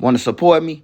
Want to support me?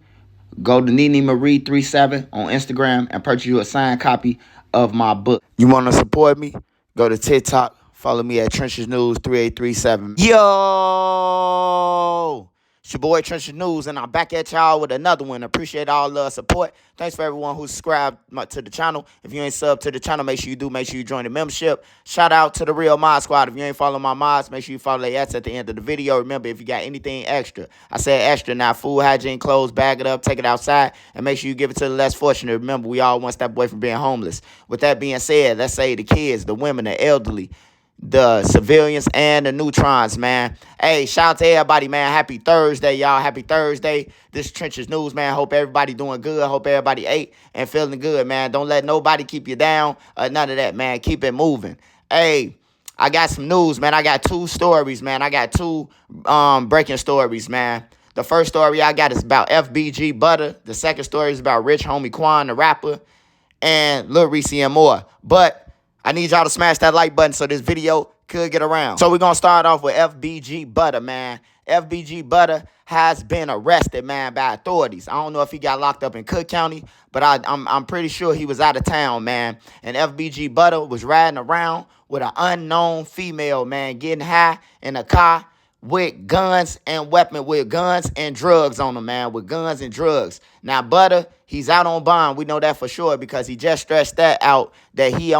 Go to Nene Marie 37 on Instagram and purchase you a signed copy of my book. You want to support me? Go to TikTok. Follow me at Trenches News 3837. Yo! It's your boy Trenches News, and I'm back at y'all with another one. Appreciate all the support. Thanks for everyone who subscribed to the channel. If you ain't sub to the channel, make sure you do. Make sure you join the membership. Shout out to the Real Mod Squad. If you ain't following my mods, make sure you follow their ads at the end of the video. Remember, if you got anything extra, I said extra now, food, hygiene, clothes, bag it up, take it outside, and make sure you give it to the less fortunate. Remember, we all one step away from being homeless. With that being said, let's say the kids, the women, the elderly, the civilians, and the neutrons, man. Hey, shout out to everybody, man. Happy Thursday, y'all. Happy Thursday. This is Trenches News, man. Hope everybody doing good. Hope everybody ate and feeling good, man. Don't let nobody keep you down. None of that, man. Keep it moving. Hey, I got some news, man. I got two stories, man. I got two breaking stories, man. The first story I got is about FBG Butta. The second story is about rich homie Quan, the rapper, and Lil Reese and more. But I need y'all to smash that like button so this video could get around. So we're going to start off with FBG Butta, man. FBG Butta has been arrested, man, by authorities. I don't know if he got locked up in Cook County, but I'm pretty sure he was out of town, man. And FBG Butta was riding around with an unknown female, man, getting high in a car with guns and drugs on him, man, with guns and drugs. Now, Butta, he's out on bond. We know that for sure because he just stressed that out, that he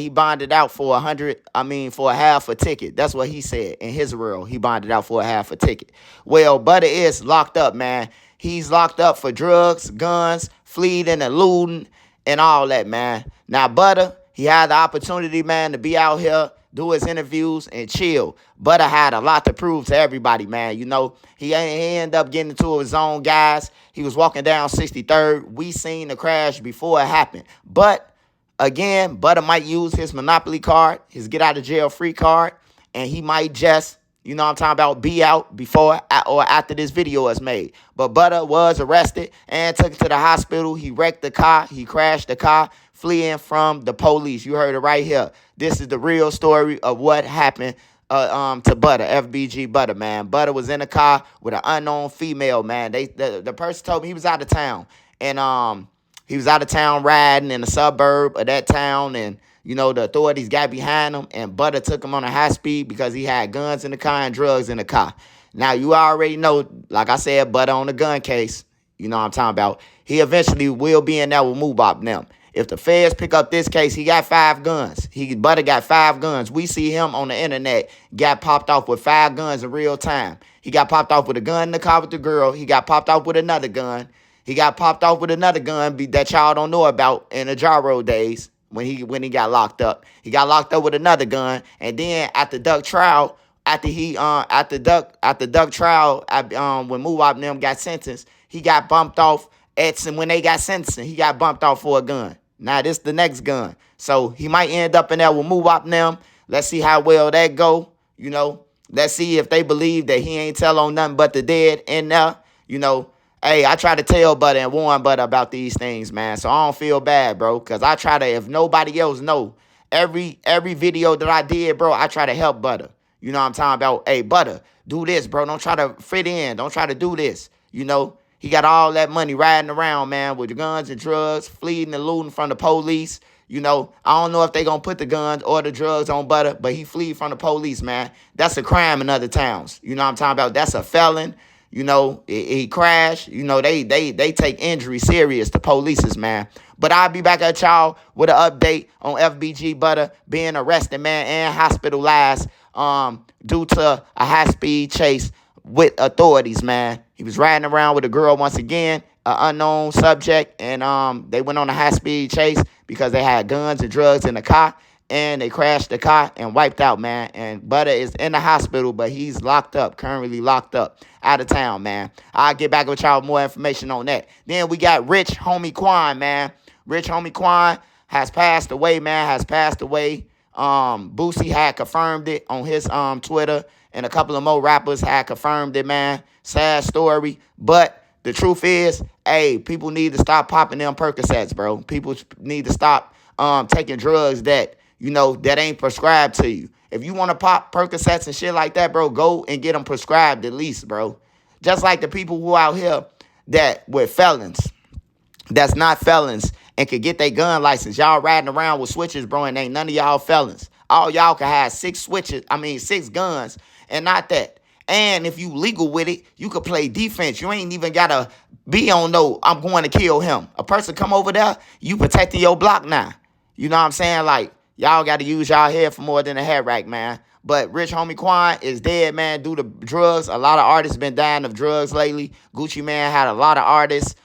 bonded out for a half a ticket. That's what he said in his world. He bonded out for a half a ticket. Well, Butta is locked up, man. He's locked up for drugs, guns, fleeing and looting, and all that, man. Now, Butta, he had the opportunity, man, to be out here, do his interviews, and chill. Butta had a lot to prove to everybody, man. You know, he ended up getting into his own guys. He was walking down 63rd. We seen the crash before it happened. But, again, Butta might use his Monopoly card, his get-out-of-jail-free card, and he might just, you know what I'm talking about, be out before or after this video is made. But Butta was arrested and took to the hospital. He wrecked the car. He crashed the car, fleeing from the police. You heard it right here. This is the real story of what happened to Butta, FBG Butta, man. Butta was in a car with an unknown female, man. The person told me he was out of town. And he was out of town riding in a suburb of that town, and you know, the authorities got behind him, and Butta took him on a high speed because he had guns in the car and drugs in the car. Now, you already know, like I said, Butta on the gun case, you know what I'm talking about. He eventually will be in there with Mubop now. If the feds pick up this case, he got 5 guns. Butta got 5 guns. We see him on the internet, got popped off with 5 guns in real time. He got popped off with a gun in the car with the girl. He got popped off with another gun. He got popped off with another gun that y'all don't know about in the Jaro days. When he got locked up, he got locked up with another gun, and then at the Duck trial, when Mubop and them got sentenced, he got bumped off. When they got sentenced, he got bumped off for a gun. Now this the next gun, so he might end up in there with Mubop and them. Let's see how well that go. You know, let's see if they believe that he ain't tell on nothing but the dead in there. You know. Hey, I try to tell Butta and warn Butta about these things, man. So I don't feel bad, bro. Because I try to, if nobody else know, every video that I did, bro, I try to help Butta. You know what I'm talking about? Hey, Butta, do this, bro. Don't try to fit in. Don't try to do this. You know, he got all that money riding around, man, with guns and drugs, fleeing and looting from the police. You know, I don't know if they going to put the guns or the drugs on Butta, but he flee from the police, man. That's a crime in other towns. You know what I'm talking about? That's a felon. You know, he crashed. You know, they take injury serious, the polices, man. But I'll be back at y'all with an update on FBG Butta being arrested, man, and hospitalized due to a high-speed chase with authorities, man. He was riding around with a girl once again, an unknown subject, and they went on a high-speed chase because they had guns and drugs in the car. And they crashed the car and wiped out, man. And Butta is in the hospital, but he's locked up, currently locked up, out of town, man. I'll get back with y'all with more information on that. Then we got rich homie Quan, man. Rich homie Quan has passed away, man, Boosie had confirmed it on his Twitter, and a couple of more rappers had confirmed it, man. Sad story, but the truth is, hey, people need to stop popping them Percocets, bro. People need to stop taking drugs that, you know, that ain't prescribed to you. If you want to pop Percocets and shit like that, bro, go and get them prescribed at least, bro. Just like the people who out here that with felons, that's not felons, and could get their gun license. Y'all riding around with switches, bro, and ain't none of y'all felons. All y'all can have 6 guns, and not that. And if you legal with it, you could play defense. You ain't even gotta be on no, I'm going to kill him. A person come over there, you protecting your block now. You know what I'm saying? Like, y'all got to use y'all head for more than a head rack, man. But rich homie Quan is dead, man, due to drugs. A lot of artists been dying of drugs lately. Gucci Mane had a lot of artists.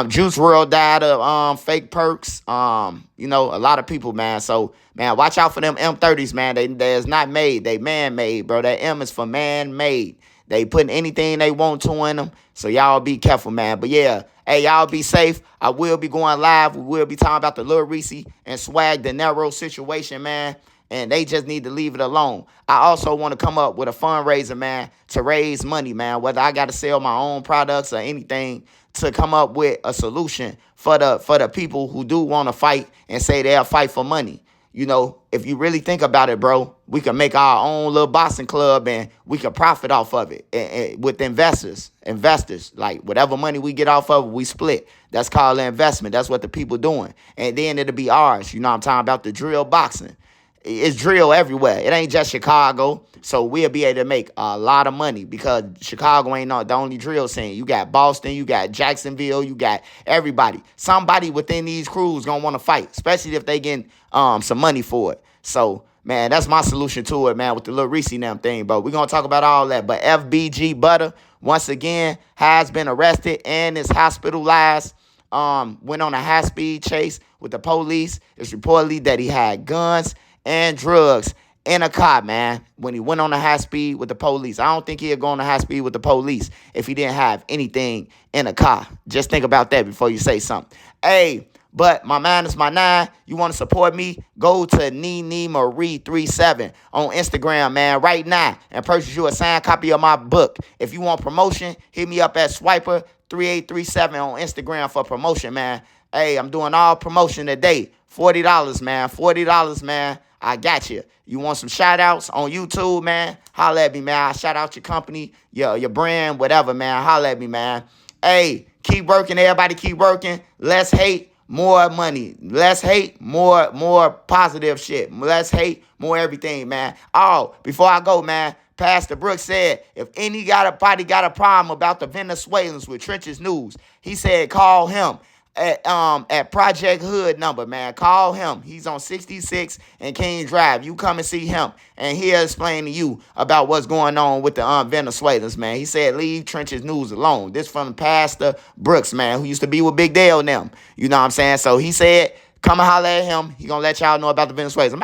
Juice WRLD died of fake perks. You know, a lot of people, man. So, man, watch out for them M30s, man. They is not made. They man-made, bro. That M is for man-made. They putting anything they want to in them. So y'all be careful, man. But yeah, hey, y'all be safe. I will be going live. We will be talking about the Lil Reese and Swag De Niro situation, man. And they just need to leave it alone. I also want to come up with a fundraiser, man, to raise money, man. Whether I got to sell my own products or anything, to come up with a solution for the people who do want to fight and say they'll fight for money. You know, if you really think about it, bro, we can make our own little boxing club and we can profit off of it and with investors. Like whatever money we get off of it, we split. That's called an investment. That's what the people doing. And then it'll be ours. You know what I'm talking about? The drill boxing. It's drill everywhere. It ain't just Chicago. So we'll be able to make a lot of money because Chicago ain't not the only drill scene. You got Boston, you got Jacksonville, you got everybody. Somebody within these crews gonna want to fight, especially if they getting some money for it. So, man, that's my solution to it, man, with the Lil Reese and them thing. But we're gonna talk about all that. But FBG Butta, once again, has been arrested and is hospitalized. Went on a high-speed chase with the police. It's reportedly that he had guns and drugs in a car, man, when he went on a high speed with the police. I don't think he'd go on a high speed with the police if he didn't have anything in a car. Just think about that before you say something. Hey, but my man is my 9. You want to support me? Go to Nene Marie 37 on Instagram, man, right now and purchase you a signed copy of my book. If you want promotion, hit me up at Swiper 3837 on Instagram for promotion, man. Hey, I'm doing all promotion today. $40, man. $40, man. I got you. You want some shout outs on YouTube, man? Holla at me, man. I shout out your company, your brand, whatever, man. Holla at me, man. Hey, keep working. Everybody keep working. Less hate, more money. Less hate, more positive shit. Less hate, more everything, man. Oh, before I go, man, Pastor Brooks said, if anybody got a problem about the Venezuelans with Trenches News, he said call him. At Project Hood number, man. Call him. He's on 66 and King Drive. You come and see him, and he'll explain to you about what's going on with the Venezuelans, man. He said, leave Trenches News alone. This from Pastor Brooks, man, who used to be with Big Dale and them. You know what I'm saying? So he said, come and holler at him. He gonna let y'all know about the Venezuelans.